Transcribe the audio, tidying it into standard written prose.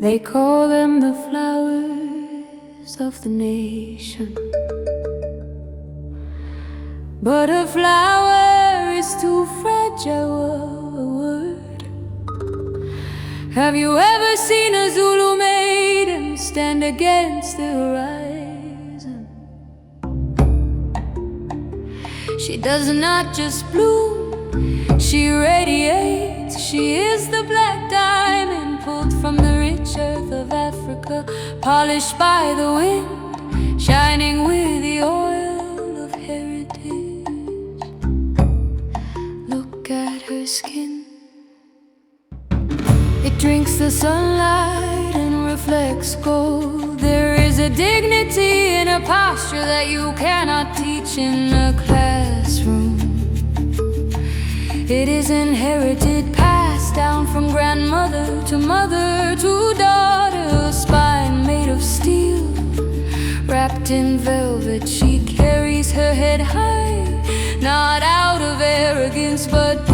They call them the flowers of the nation, but a flower is too fragile a word. Have you ever seen a Zulu maiden stand against the horizon? She does not just bloom, she radiates. She is the black diamond pulled from the rich earth of Africa, polished by the wind, shining with the oil of heritage. Look at her skin, it drinks the sunlight and reflects gold. There is a dignity in a posture that you cannot teach in a classroom. It is inherited, passed down from grandmother to mother to daughter. A spine made of steel, wrapped in velvet. She carries her head high, not out of arrogance, but